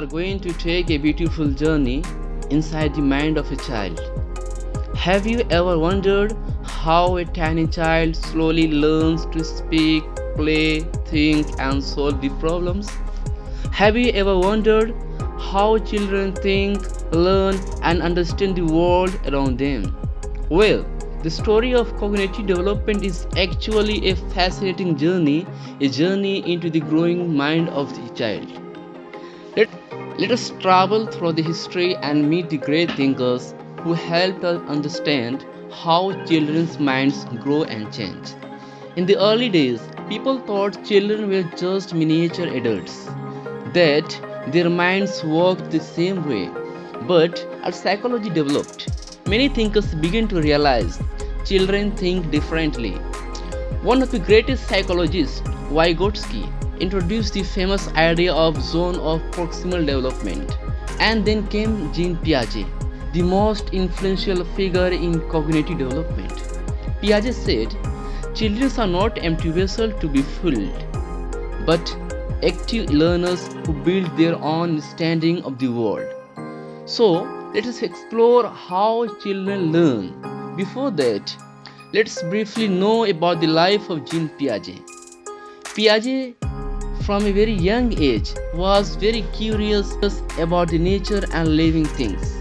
are going to take a beautiful journey inside the mind of a child. Have you ever wondered how a tiny child slowly learns to speak, play, think, and solve the problems? Have you ever wondered how children think, learn, and understand the world around them? Well, the story of cognitive development is actually a fascinating journey, a journey into the growing mind of the child. Let, Let us travel through the history and meet the great thinkers who helped us understand how children's minds grow and change. In the early days, people thought children were just miniature adults, that their minds worked the same way. But as psychology developed, many thinkers began to realize children think differently. One of the greatest psychologists, Vygotsky, introduced the famous idea of zone of proximal development. And then came Jean Piaget, the most influential figure in cognitive development. Piaget said, children are not empty vessels to be filled, but active learners who build their own understanding of the world. So, let us explore how children learn. Before that, let's briefly know about the life of Jean Piaget. Piaget, from a very young age, was very curious about the nature and living things.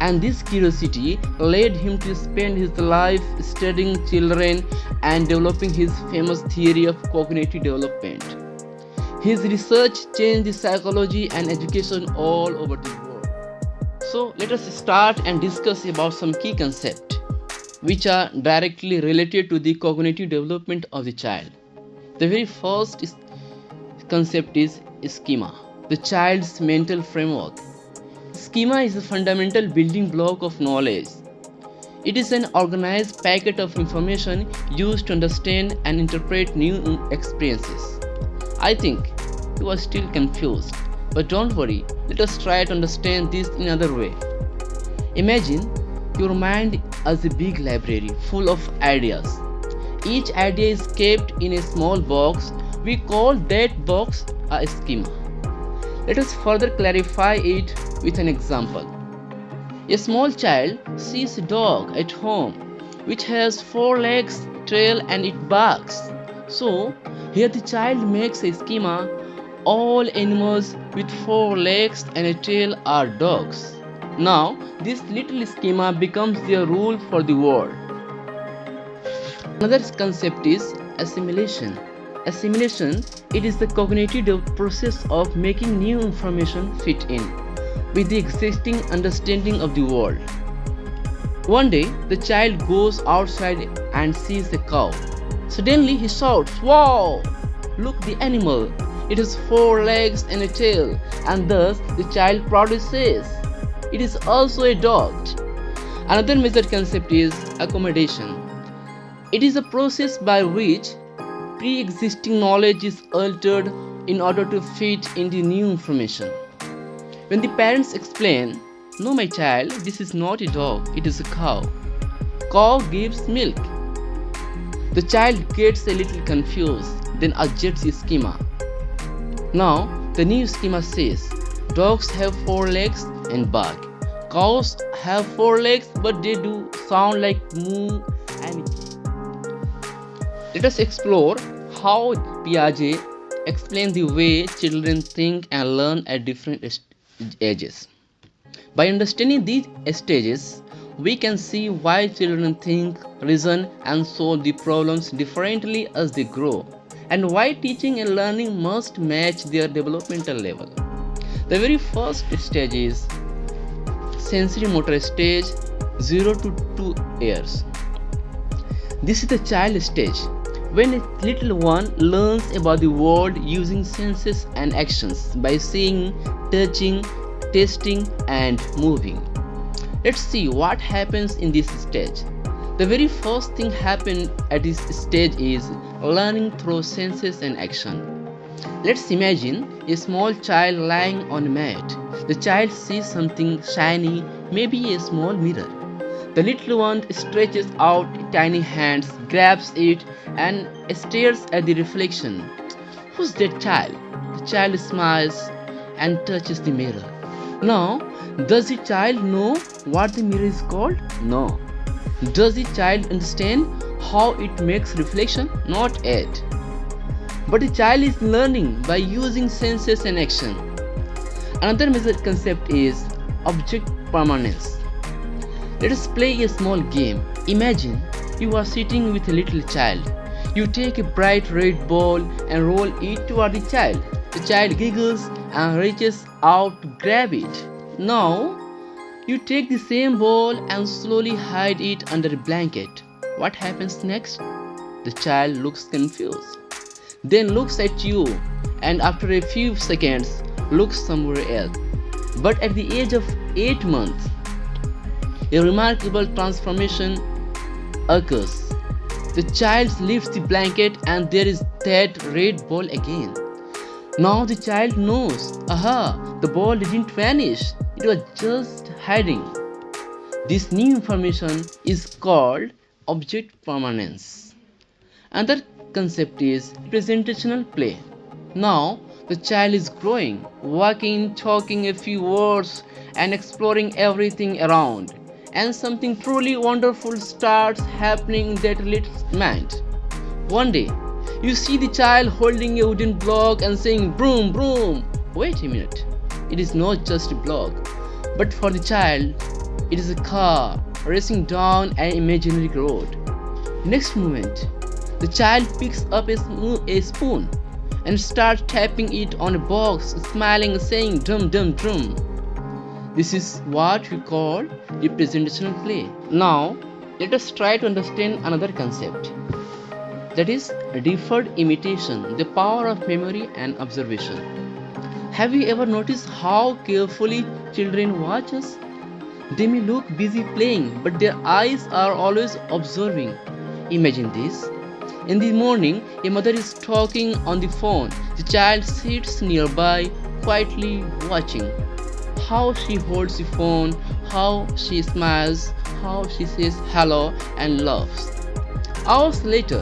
And this curiosity led him to spend his life studying children and developing his famous theory of cognitive development. His research changed the psychology and education all over the world. So let us start and discuss about some key concepts which are directly related to the cognitive development of the child. The very first concept is schema, the child's mental framework. Schema is a fundamental building block of knowledge. It is an organized packet of information used to understand and interpret new experiences. I think you are still confused, but don't worry, let us try to understand this in another way. Imagine your mind as a big library full of ideas. Each idea is kept in a small box. We call that box a schema. Let us further clarify it with an example. A small child sees a dog at home which has 4 legs, tail, and it barks. So, here the child makes a schema. All animals with 4 legs and a tail are dogs. Now, this little schema becomes their rule for the world. Another concept is assimilation. Assimilation, it is the cognitive process of making new information fit in with the existing understanding of the world. One day, the child goes outside and sees a cow. Suddenly he shouts, "Wow! Look the animal! It has 4 legs and a tail," and thus the child proudly says, "It is also a dog." Another major concept is accommodation. It is a process by which pre-existing knowledge is altered in order to fit into new information. When the parents explain, "No, my child, this is not a dog, it is a cow. Cow gives milk." The child gets a little confused, then adjusts the schema. Now, the new schema says, dogs have 4 legs and bark. Cows have 4 legs, but they do sound like moo and kick. Let us explore how Piaget explains the way children think and learn at different ages. By understanding these stages, we can see why children think, reason, and solve the problems differently as they grow, and why teaching and learning must match their developmental level. The very first stage is sensory motor stage, 0 to 2 years. This is the child stage, when a little one learns about the world using senses and actions by seeing, touching, tasting, and moving. Let's see what happens in this stage. The very first thing happened at this stage is learning through senses and action. Let's imagine a small child lying on a mat. The child sees something shiny, maybe a small mirror. The little one stretches out tiny hands, grabs it, and stares at the reflection. Who's that child? The child smiles and touches the mirror. Now, does the child know what the mirror is called? No. Does the child understand how it makes reflection? Not yet. But the child is learning by using senses and action. Another major concept is object permanence. Let us play a small game. Imagine you are sitting with a little child. You take a bright red ball and roll it toward the child. The child giggles and reaches out to grab it. Now, you take the same ball and slowly hide it under a blanket. What happens next? The child looks confused, then looks at you, and after a few seconds, looks somewhere else. But at the age of 8 months, a remarkable transformation occurs. The child lifts the blanket and there is that red ball again. Now the child knows, aha, the ball didn't vanish, it was just hiding. This new information is called object permanence. Another concept is representational play. Now the child is growing, walking, talking a few words, and exploring everything around. And something truly wonderful starts happening in that little mind. One day, you see the child holding a wooden block and saying, broom, broom. Wait a minute, it is not just a block, but for the child, it is a car racing down an imaginary road. Next moment, the child picks up a spoon and starts tapping it on a box, smiling and saying, drum, drum, drum. This is what we call representational play. Now, let us try to understand another concept. That is deferred imitation, the power of memory and observation. Have you ever noticed how carefully children watch us? They may look busy playing, but their eyes are always observing. Imagine this. In the morning, a mother is talking on the phone. The child sits nearby, quietly watching how she holds the phone, how she smiles, how she says hello and laughs. Hours later,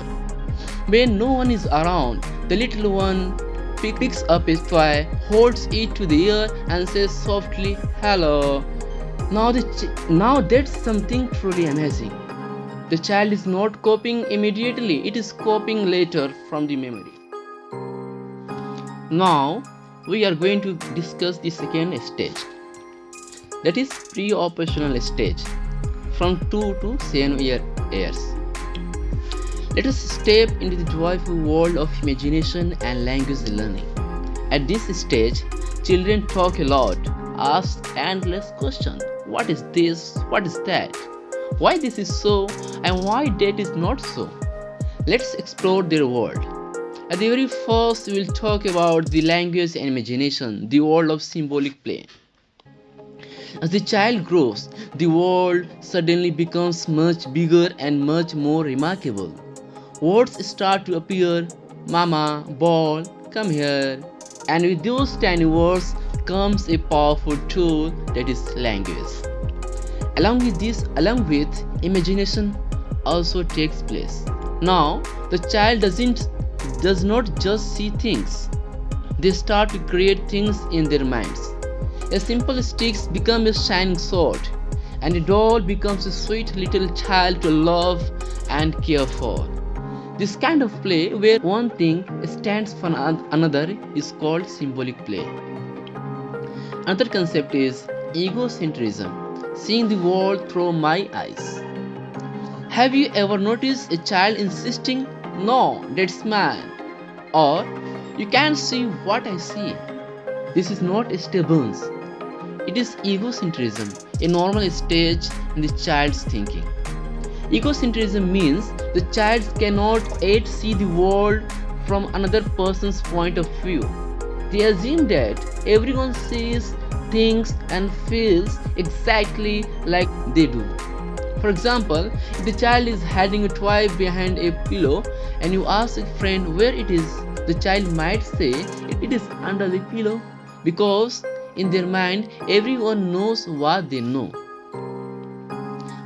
when no one is around, the little one picks up a toy, holds it to the ear and says softly, hello. Now that's something truly amazing. The child is not copying immediately, it is copying later from the memory. Now, we are going to discuss the second stage. That is pre-operational stage, from 2 to 7 years. Let us step into the joyful world of imagination and language learning. At this stage, children talk a lot, ask endless questions. What is this? What is that? Why this is so and why that is not so? Let's explore their world. At the very first, we will talk about the language and imagination, the world of symbolic play. As the child grows, the world suddenly becomes much bigger and much more remarkable. Words start to appear, mama, ball, come here. And with those tiny words comes a powerful tool, that is language. Along with imagination also takes place. Now, the child does not just see things. They start to create things in their minds. A simple stick becomes a shining sword, and a doll becomes a sweet little child to love and care for. This kind of play, where one thing stands for another, is called symbolic play. Another concept is egocentrism, seeing the world through my eyes. Have you ever noticed a child insisting, no, that's mine, or you can't see what I see? This is not stubbornness. It is egocentrism, a normal stage in the child's thinking. Egocentrism means the child cannot yet see the world from another person's point of view. They assume that everyone sees, thinks, and feels exactly like they do. For example, if the child is hiding a toy behind a pillow and you ask a friend where it is, the child might say it is under the pillow, because in their mind everyone knows what they know.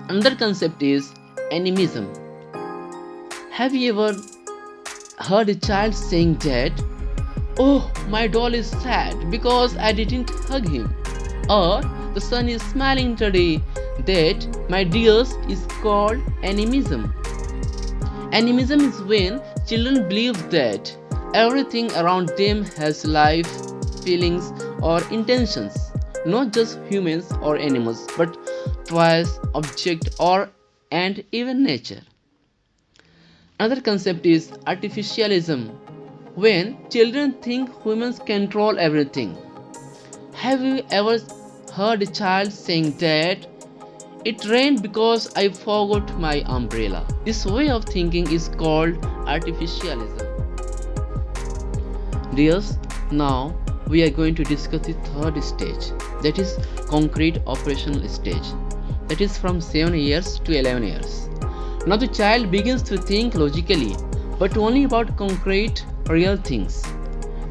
Another concept is animism. Have you ever heard a child saying that, Oh, my doll is sad because I didn't hug him. Or the sun is smiling today. That, my dears, is called animism. Animism is when children believe that everything around them has life, feelings, or intentions, not just humans or animals, but toys, objects, or and even nature. Another concept is artificialism, when children think humans control everything. Have you ever heard a child saying that it rained because I forgot my umbrella? This way of thinking is called artificialism. Dears, now we are going to discuss the third stage, that is concrete operational stage, that is from 7 years to 11 years. Now the child begins to think logically, but only about concrete, real things,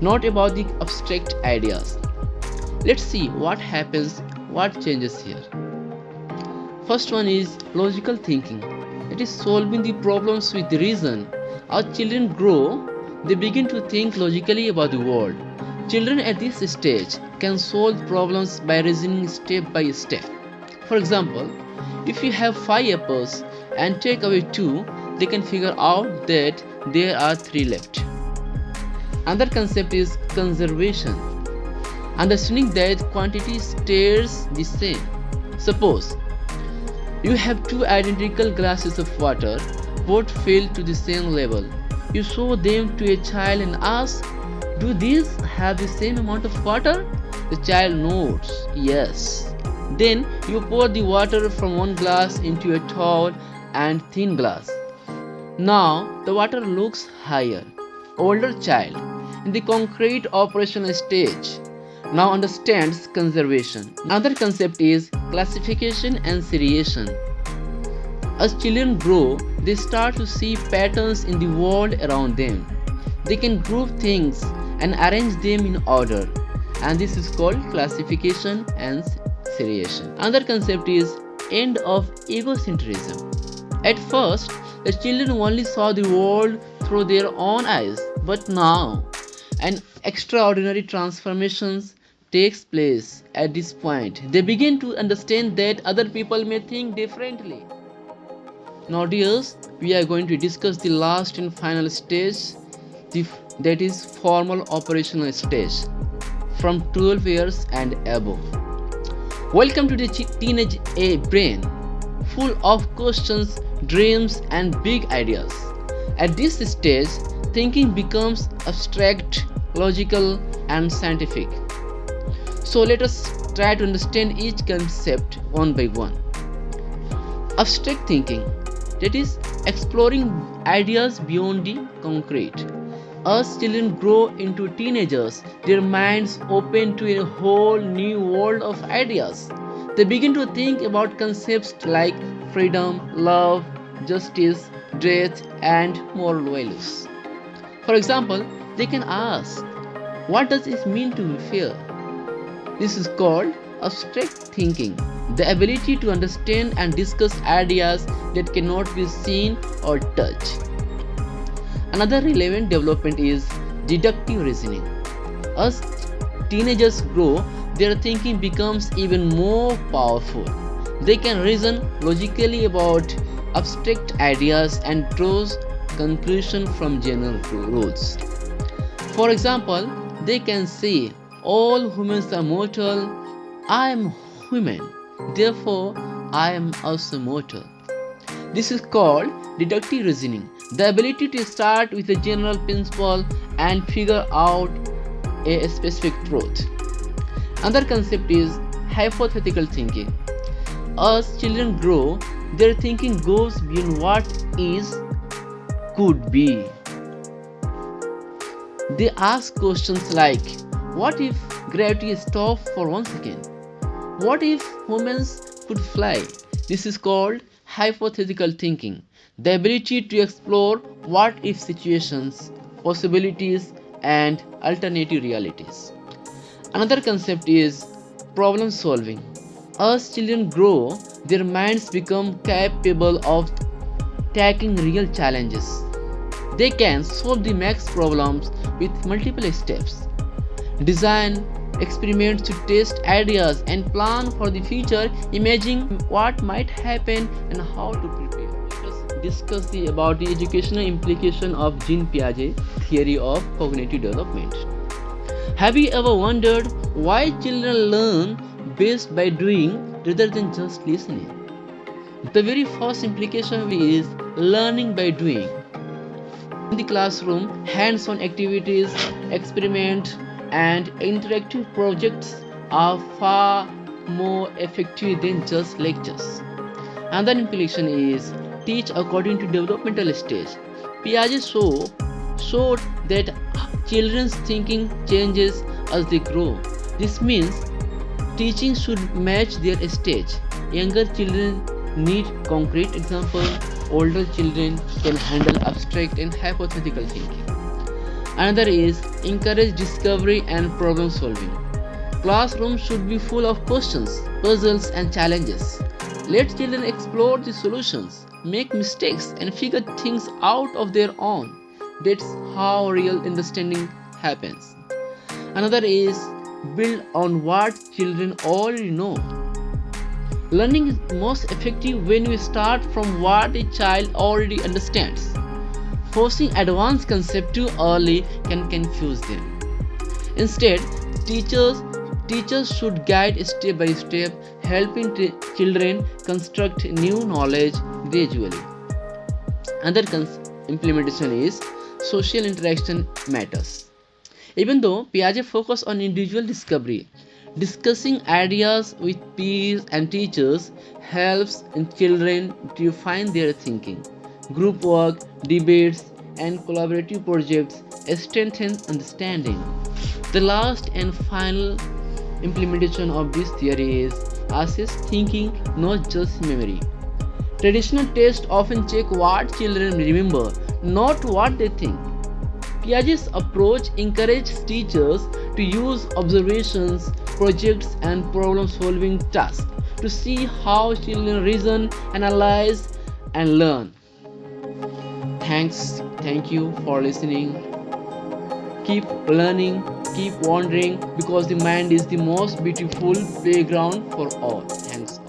not about the abstract ideas. Let's see what happens, what changes here. First one is logical thinking. It is solving the problems with reason. As children grow, they begin to think logically about the world. Children at this stage can solve problems by reasoning step by step. For example, if you have 5 apples and take away 2, they can figure out that there are 3 left. Another concept is conservation. Understanding that quantity stays the same. Suppose you have 2 identical glasses of water, both filled to the same level. You show them to a child and ask, do these have the same amount of water? The child nods, yes. Then you pour the water from one glass into a tall and thin glass. Now the water looks higher. Older child, in the concrete operational stage, now understands conservation. Another concept is classification and seriation. As children grow, they start to see patterns in the world around them. They can group things and arrange them in order, and this is called classification and seriation. Another concept is end of egocentrism. At first, the children only saw the world through their own eyes, but now an extraordinary transformations takes place at this point. They begin to understand that other people may think differently. Now dears, we are going to discuss the last and final stage, that is formal operational stage, from 12 years and above. Welcome to the teenage brain, full of questions, dreams and big ideas. At this stage, thinking becomes abstract, logical and scientific. So let us try to understand each concept one by one. Abstract thinking, that is exploring ideas beyond the concrete. As children grow into teenagers, their minds open to a whole new world of ideas. They begin to think about concepts like freedom, love, justice, death and moral values. For example, they can ask, what does it mean to be fair? This is called abstract thinking, the ability to understand and discuss ideas that cannot be seen or touched. Another relevant development is deductive reasoning. As teenagers grow, their thinking becomes even more powerful. They can reason logically about abstract ideas and draw conclusions from general rules. For example, they can say, all humans are mortal, I am human, therefore I am also mortal. This is called deductive reasoning, the ability to start with a general principle and figure out a specific truth. Another concept is hypothetical thinking. As children grow, their thinking goes beyond what is, could be. They ask questions like, what if gravity stopped for 1 second? What if humans could fly? This is called hypothetical thinking, the ability to explore what if situations, possibilities, and alternative realities. Another concept is problem solving. As children grow, their minds become capable of tackling real challenges. They can solve the max problems with multiple steps, design experiments to test ideas, and plan for the future, imagining what might happen and how to prepare. Let us discuss about the educational implication of Jean Piaget theory of cognitive development. Have you ever wondered why children learn best by doing rather than just listening? The very first implication is learning by doing. In the classroom, hands-on activities, experiments, and interactive projects are far more effective than just lectures. Another implication is teach according to developmental stage. Piaget showed that children's thinking changes as they grow. This means teaching should match their stage. Younger children need concrete examples, older children can handle abstract and hypothetical thinking. Another is encourage discovery and problem solving. Classrooms should be full of questions, puzzles, and challenges. Let children explore the solutions, make mistakes, and figure things out of their own. That's how real understanding happens. Another is build on what children already know. Learning is most effective when we start from what a child already understands. Forcing advanced concepts too early can confuse them. Instead, teachers should guide step by step, helping children construct new knowledge gradually. Another implementation is social interaction matters. Even though Piaget focused on individual discovery, discussing ideas with peers and teachers helps children refine their thinking. Group work, debates, and collaborative projects strengthen understanding. The last and final implementation of this theory is assess thinking, not just memory. Traditional tests often check what children remember, not what they think. Piaget's approach encourages teachers to use observations, projects, and problem-solving tasks to see how children reason, analyze, and learn. Thank you for listening. Keep learning, keep wondering, because the mind is the most beautiful playground for all. Thanks.